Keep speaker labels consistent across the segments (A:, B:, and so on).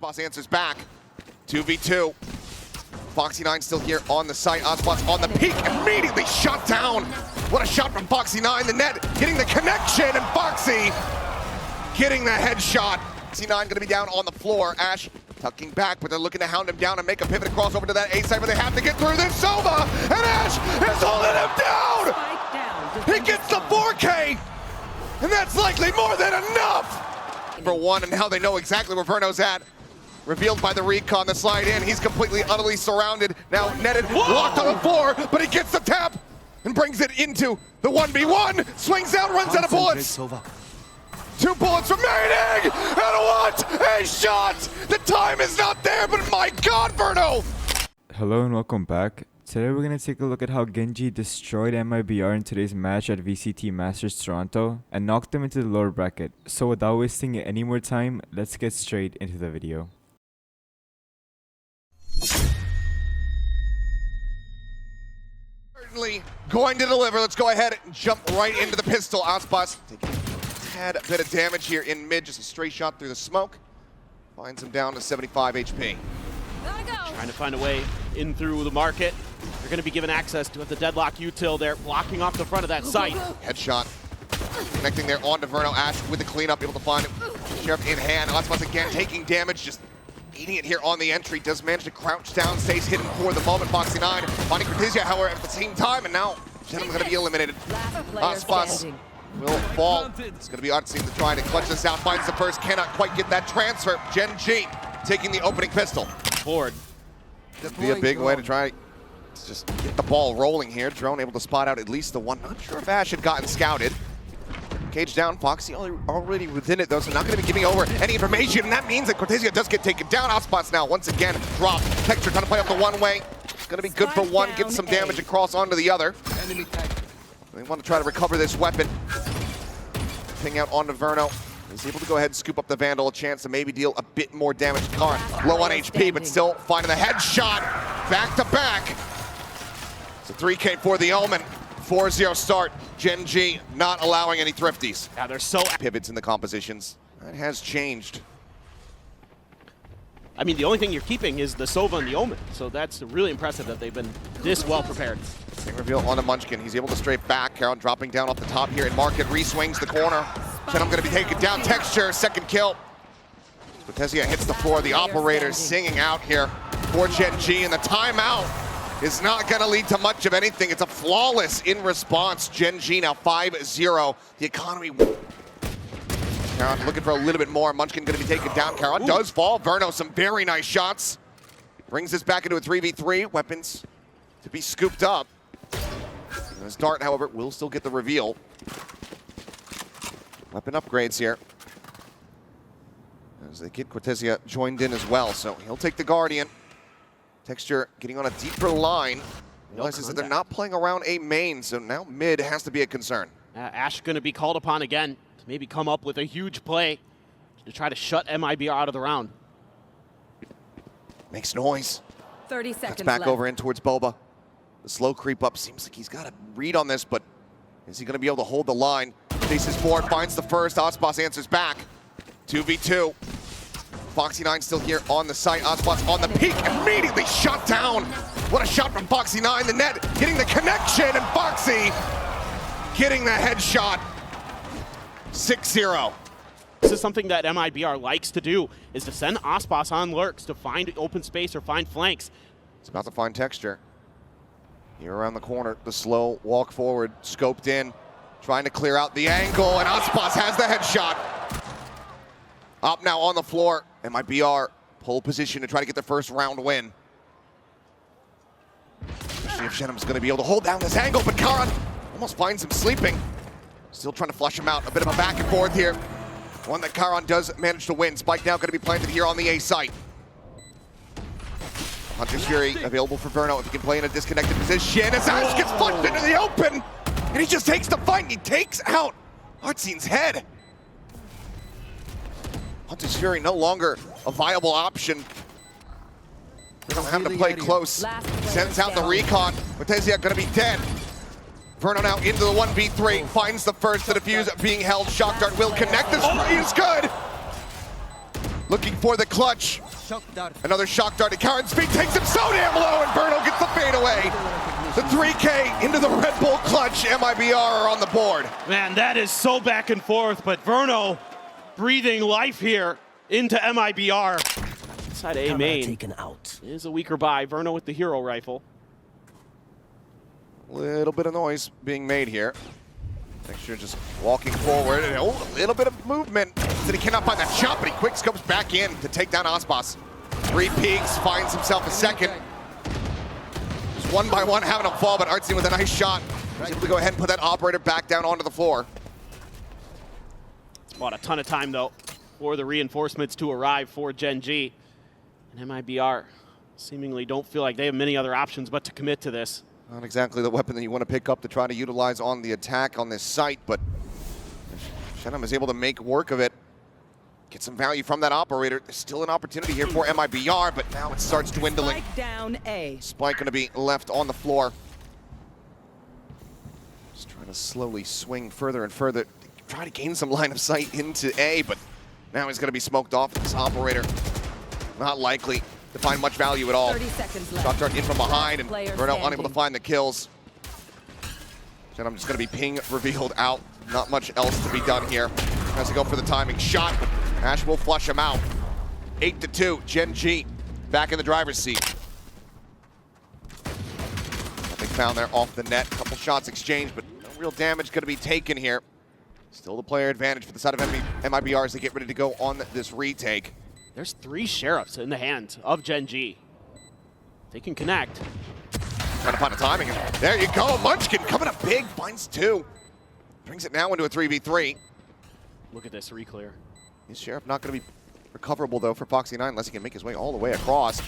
A: Ospas answers back. 2v2. Foxy9 still here on the site. Ospas on the peak, immediately shot down. What a shot from Foxy9. The net getting the connection, and Foxy getting the headshot. Foxy9 going to be down on the floor. Ash tucking back, but they're looking to hound him down and make a pivot across over to that A side, but they have to get through this. Sova, and Ash is holding him down. He gets the 4K, and that's likely more than enough for one, and now they know exactly where Verno's at. Revealed by the recon, the slide in. He's completely, utterly surrounded. Now netted, locked on the floor, but he gets the tap and brings it into the 1v1. Swings out, runs out of bullets. 2 bullets remaining, and what a shot! The time is not there, but my God, Verno!
B: Hello and welcome back. Today we're going to take a look at how GEN.G destroyed MIBR in today's match at VCT Masters Toronto and knocked them into the lower bracket. So without wasting any more time, let's get straight into the video.
A: Certainly going to deliver. Let's go ahead and jump right into the pistol. Ospas taking a tad bit of damage here in mid, just a straight shot through the smoke. Finds him down to 75 HP.
C: Trying to find a way in through the market. They're going to be given access to the deadlock util there, blocking off the front of that site.
A: Headshot. Connecting there onto Verno. Ash with the cleanup, able to find Sheriff in hand. Ospas again taking damage, just eating it here on the entry. Does manage to crouch down, stays hidden for the moment. Foxy9 finding Cortezia, however, at the same time, and now Gentleman's going to be eliminated. Ospas will fall. It's going to be Artsy to try to clutch this out. Finds the first, cannot quite get that transfer. GEN.G taking the opening pistol.
C: Forward.
A: That'd be a big way to try to just get the ball rolling here. Drone able to spot out at least the one. Not sure if Ash had gotten scouted. Cage down, Foxy already within it though, so not going to be giving over any information, and that means that Cortezia does get taken down. Ospas now once again dropped. Texture trying to play up the one way. It's going to be good for one, get some damage across onto the other. They want to try to recover this weapon. Ping out onto Verno. He's able to go ahead and scoop up the Vandal, a chance to maybe deal a bit more damage to Karan. Low on HP, but still finding the headshot. Back to back. It's a 3K for the Omen. 4-0 start. GEN.G not allowing any thrifties.
C: Yeah, they're so
A: pivots in the compositions. That has changed.
C: I mean, the only thing you're keeping is the Sova and the Omen, so that's really impressive that they've been this well prepared.
A: Big reveal onto Munchkin. He's able to straight back. Karan dropping down off the top here in market. Re-swings the corner. Chenem going to be taken down. Texture, second kill. Cortezia hits the floor. The operator singing out here for GEN.G, and the timeout is not going to lead to much of anything. It's a flawless in response. GEN.G now 5-0. The economy. Karan looking for a little bit more. Munchkin going to be taken down. Karan does fall. Verno, some very nice shots. Brings this back into a 3v3. Weapons to be scooped up. As Dart, however, will still get the reveal. Weapon upgrades here. As the kid Cortezia joined in as well, so he'll take the Guardian. Texture getting on a deeper line. Realizes that they're not playing around a main, so now mid has to be a concern.
C: Ash going to be called upon again to maybe come up with a huge play to try to shut MIBR out of the round.
A: Makes noise.
D: 30 seconds
A: Cuts back
D: left.
A: over in towards Boba. The slow creep up seems like he's got a read on this, but is he going to be able to hold the line? Faces forward, finds the first. Ospas answers back. 2v2. Foxy9 still here on the site. Ospas on the peak, immediately shot down. What a shot from Foxy9. The net getting the connection, and Foxy getting the headshot. 6-0.
C: This is something that MIBR likes to do, is to send Ospas on lurks to find open space or find flanks.
A: It's about to find Texture. Here around the corner, the slow walk forward, scoped in, trying to clear out the angle, and Ospas has the headshot. Up now on the floor, MIBR pole position to try to get the first round win. See if Chenem's going to be able to hold down this angle, but Karan almost finds him sleeping. Still trying to flush him out. A bit of a back and forth here. One that Karan does manage to win. Spike now going to be planted here on the A site. Hunter's Fury available for Verno if he can play in a disconnected position. As Ash gets flushed into the open, and he just takes the fight, and he takes out Artzin's head. Hunter's Fury no longer a viable option. They don't have to play close. Sends out the recon. Cortezia gonna be dead. Verno now into the 1v3, finds the first, the defuse being held. Shock Dart will connect. This is good. Looking for the clutch. Another shock dart, and Karen's speed takes him so damn low, and Verno gets the fade away. The 3K into the Red Bull clutch. MIBR are on the board.
C: Man, that is so back and forth, but Verno breathing life here into MIBR. Inside A main is a weaker buy. Verno with the hero rifle.
A: Little bit of noise being made here. Texture just walking forward, and a little bit of movement. So he cannot find that shot, but he quick scopes back in to take down Aspas. 3 peaks, finds himself a second. Just one by one having him fall, but Artsy with a nice shot. He's able to go ahead and put that operator back down onto the floor.
C: It's bought a ton of time, though, for the reinforcements to arrive for Gen.G. And MIBR seemingly don't feel like they have many other options but to commit to this.
A: Not exactly the weapon that you want to pick up to try to utilize on the attack on this site, but Shenham is able to make work of it. Get some value from that operator. There's still an opportunity here for MIBR, but now it starts dwindling.
D: Spike down A.
A: Spike going to be left on the floor. Just trying to slowly swing further and further. Try to gain some line of sight into A, but now he's going to be smoked off. This operator not likely to find much value at all.
D: 30 seconds left.
A: Shot dart in from behind, and
D: Player
A: Verno
D: standing.
A: unable to find the kills. And I'm just going to be ping revealed out. Not much else to be done here. Has to go for the timing shot, but Ash will flush him out. 8-2, Gen.G back in the driver's seat. Nothing found there off the net. Couple shots exchanged, but no real damage going to be taken here. Still the player advantage for the side of MIBR as they get ready to go on this retake.
C: There's 3 sheriffs in the hands of Gen.G. They can connect.
A: Trying to find a timing. There you go. Munchkin coming up big. Finds 2. Brings it now into a 3v3.
C: Look at this reclear.
A: Is Sheriff not going to be recoverable, though, for Foxy9 unless he can make his way all the way across.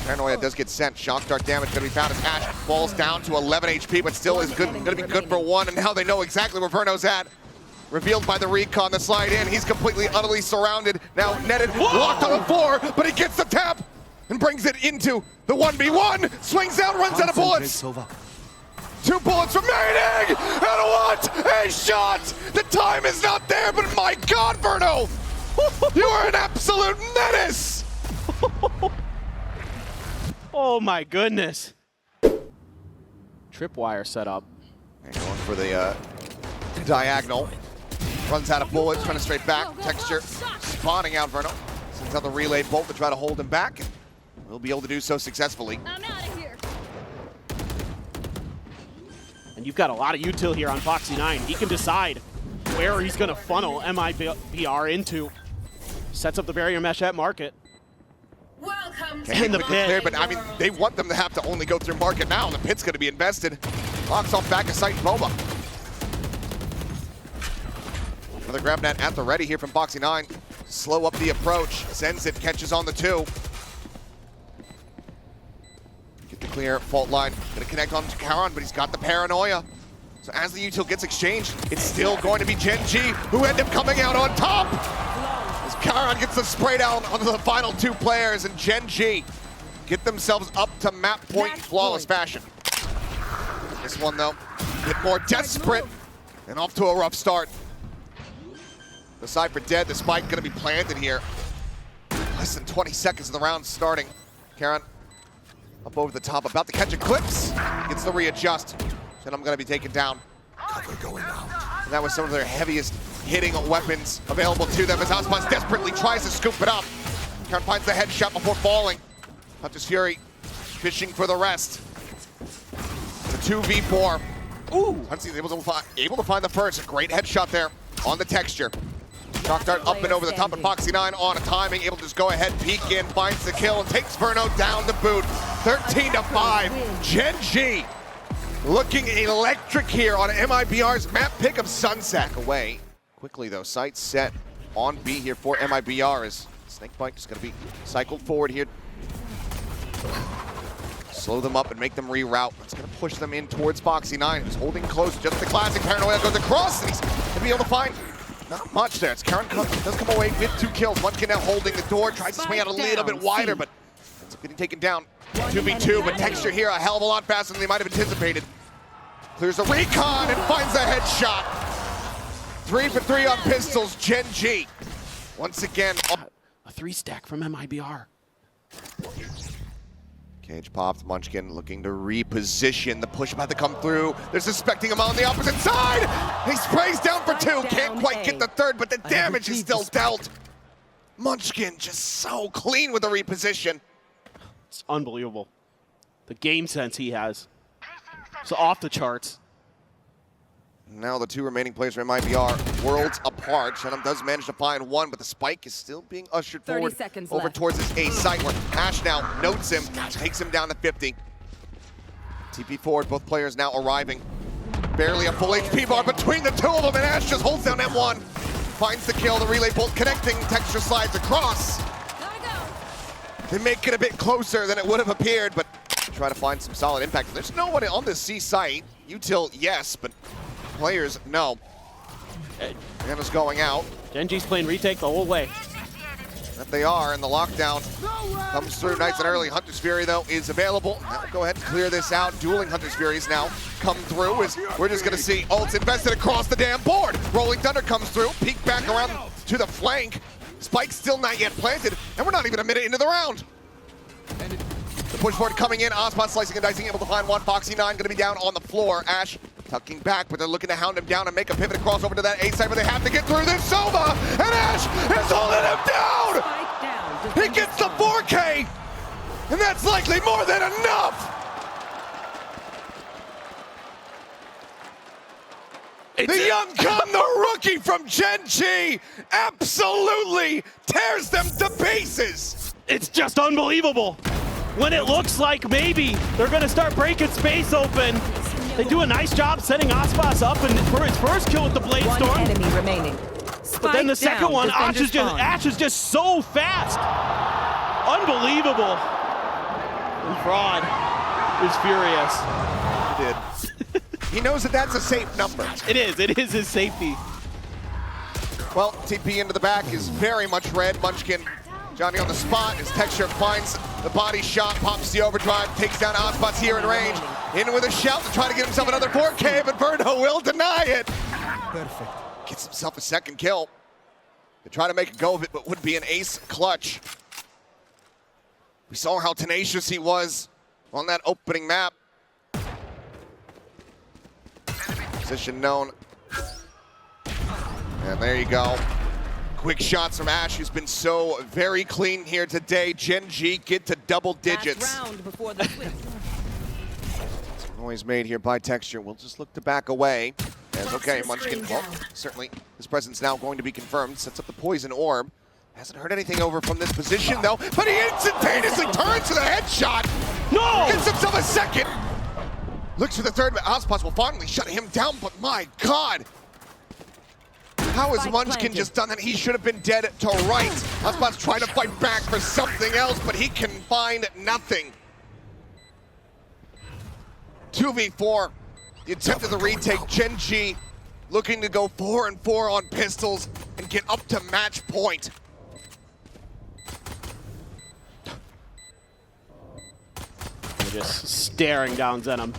A: Paranoia does get sent. Shock dart damage going to be found as Ash falls down to 11 HP, but still is good. Going to be good for 1, and now they know exactly where Verno's at. Revealed by the recon, the slide in. He's completely, utterly surrounded. Now netted, locked on the floor, but he gets the tap and brings it into the 1v1. Swings out, runs out of bullets. 2 bullets remaining, and what a shot! The time is not there, but my God, Verno, you are an absolute menace!
C: Oh my goodness. Tripwire setup.
A: And going for the diagonal. Runs out of bullets, trying to straight back. Texture spawning out Verno. Sends out the relay bolt to try to hold him back. And we'll be able to do so successfully.
D: I'm out of here.
C: And you've got a lot of util here on Foxy9. He can decide where he's going to funnel MIBR into. Sets up the barrier mesh at market.
D: Welcome
A: Can't
C: in the
A: quickly
C: pit.
A: clear, but I mean, they want them to have to only go through market now, and the pit's going to be invested. Locks off back of sight Boba. Another grab net at the ready here from Foxy9. Slow up the approach. Sends it, catches on the 2. Get the clear, fault line. Gonna connect on to Karan, but he's got the paranoia. So as the util gets exchanged, it's still going to be Gen.G who end up coming out on top. As Karan gets the spray down on the final 2 players, and Gen.G get themselves up to map point in flawless fashion. This one though, a bit more desperate and off to a rough start. The Cypher dead, the spike gonna be planted here. Less than 20 seconds of the round starting. Karan up over the top, about to catch Eclipse. Gets the readjust, and I'm gonna be taken down. Cover going out. And that was some of their heaviest hitting weapons available to them as Aspas desperately tries to scoop it up. Karan finds the headshot before falling. Hunter's Fury fishing for the rest. It's a 2v4. Ooh, Hunter's able to find the first. A great headshot there on the texture. Shock dart up and over the top of Foxy9 on a timing, able to just go ahead, peek in, finds the kill, and takes Verno down to boot. 13-5, Gen.G looking electric here on MIBR's map pick of Sunset. Away quickly though, sight set on B here for MIBR as Snakebite is going to be cycled forward here. Slow them up and make them reroute. It's going to push them in towards Foxy9, who's holding close. Just the classic paranoia goes across, and he's going to be able to find not much there. It's Karan does come away with 2 kills. Munchkin now holding the door, tries to swing out a little bit wider, but ends up getting taken down. 2v2, but texture here a hell of a lot faster than they might have anticipated. Clears a recon and finds a headshot. 3 for 3 on pistols, Gen.G. Once again.
C: A 3 stack from MIBR.
A: Cage popped, Munchkin looking to reposition. The push about to come through. They're suspecting him on the opposite side. He sprays down for two. Can't quite get the third, but the damage is still dealt. Munchkin just so clean with the reposition.
C: It's unbelievable. The game sense he has. It's off the charts.
A: Now the two remaining players from MIBR worlds apart. Shenum does manage to find one, but the spike is still being ushered
D: 30
A: forward
D: seconds
A: over
D: left.
A: towards his A site where Ash now notes him, takes him down to 50. TP forward, both players now arriving. Barely a full HP bar between the two of them, and Ash just holds down M1. Finds the kill, the relay bolt connecting, Texture slides across. They make it a bit closer than it would have appeared, but try to find some solid impact. There's no one on the C site. Util, yes, but players, no. Hannah's going out.
C: Gen.G's playing retake the whole way.
A: That they are, and the lockdown comes through nice and early. Hunter's Fury, though, is available. Now go ahead and clear this out. Dueling Hunter's Furies now come through as we're just going to see ults invested across the damn board. Rolling Thunder comes through, peek back around to the flank. Spike still not yet planted, and we're not even a minute into the round. The push forward coming in, Ozpot slicing and dicing, able to find one. Foxy 9 going to be down on the floor. Ash tucking back, but they're looking to hound him down and make a pivot across over to that A side, but they have to get through this Sova, and Ash is holding him down!
D: Spike down.
A: He gets the 4K, and that's likely more than enough! The young gun, the rookie from Gen.G, absolutely tears them to pieces!
C: It's just unbelievable. When it looks like maybe they're going to start breaking space open, they do a nice job setting Ospas up and for his first kill with the Blade
D: One
C: Storm.
D: enemy remaining.
C: But then the
D: Spike
C: second
D: down,
C: one,
D: defender
C: Ash is just so fast. Unbelievable. And Fraud is furious.
A: He did. He knows that that's a safe number.
C: It is his safety.
A: Well, TP into the back is very much red. Munchkin, Johnny on the spot as Texture finds the body shot, pops the overdrive, takes down Ozpot's here in range. In with a shout to try to get himself another 4K, but Verno will deny it.
E: Perfect.
A: Gets himself a second kill. They try to make a go of it, but would be an ace clutch. We saw how tenacious he was on that opening map. Position known. And there you go. Quick shots from Ash, who's been so very clean here today. Gen.G get to double digits.
D: Last round before the switch.
A: Some noise made here by Texture. We'll just look to back away. As okay, Munchkin, well, certainly his presence now going to be confirmed. Sets up the poison orb. Hasn't heard anything over from this position though, but he instantaneously turns to the headshot.
C: No!
A: Gets himself a second. Looks for the third, but Ozpot will finally shut him down, but my God. How has
D: Spike
A: Munchkin
D: planted.
A: just done that? He should have been dead to rights. Ozpot's trying to fight back for something else, but he can find nothing. 2v4. The attempt of the retake. Gen.G looking to go 4-4 on pistols and get up to match point.
C: They're just staring down Zenom.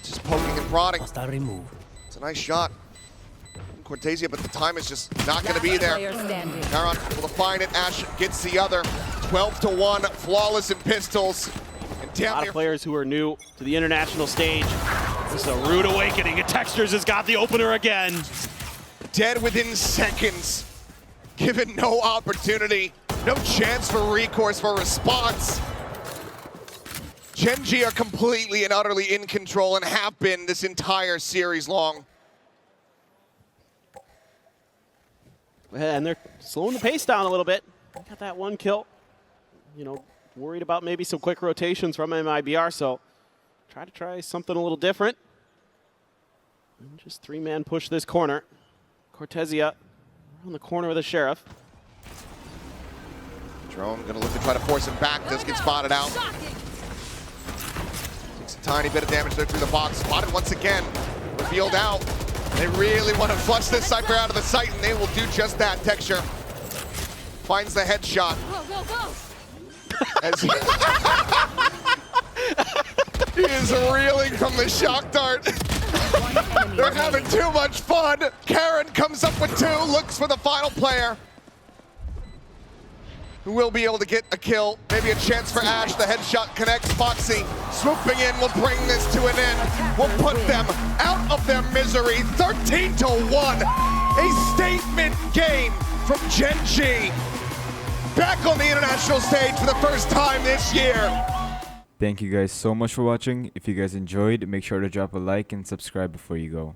A: Just poking and prodding.
E: Hostile remove.
A: It's a nice shot. Cortesia, but the time is just not going to be there.
D: Player standing.
A: Aaron able to find it. Ash gets the other. 12-1, flawless in pistols. And
C: A
A: damn
C: lot
A: near
C: of players who are new to the international stage. This is a rude awakening, and Textures has got the opener again.
A: dead within seconds. Given no opportunity, no chance for recourse, for response. Gen.G are completely and utterly in control and have been this entire series long.
C: And they're slowing the pace down a little bit. Got that one kill. You know, worried about maybe some quick rotations from MIBR, so try something a little different. And just three-man push this corner. Cortesia on the corner of the Sheriff.
A: Drone gonna look to try to force him back, does get spotted out. Takes a tiny bit of damage there through the box. Spotted once again, revealed out. They really want to flush this Cypher out of the sight, and they will do just that. Texture finds the headshot. As he is reeling from the shock dart. They're having too much fun. Karen comes up with two, looks for the final player. who will be able to get a kill. Maybe a chance for Ash. The headshot connects. Foxy swooping in will bring this to an end. Will put them out of their misery. 13-1. A statement game from Gen.G. Back on the international stage for the first time this year.
B: Thank you guys so much for watching. If you guys enjoyed, make sure to drop a like and subscribe before you go.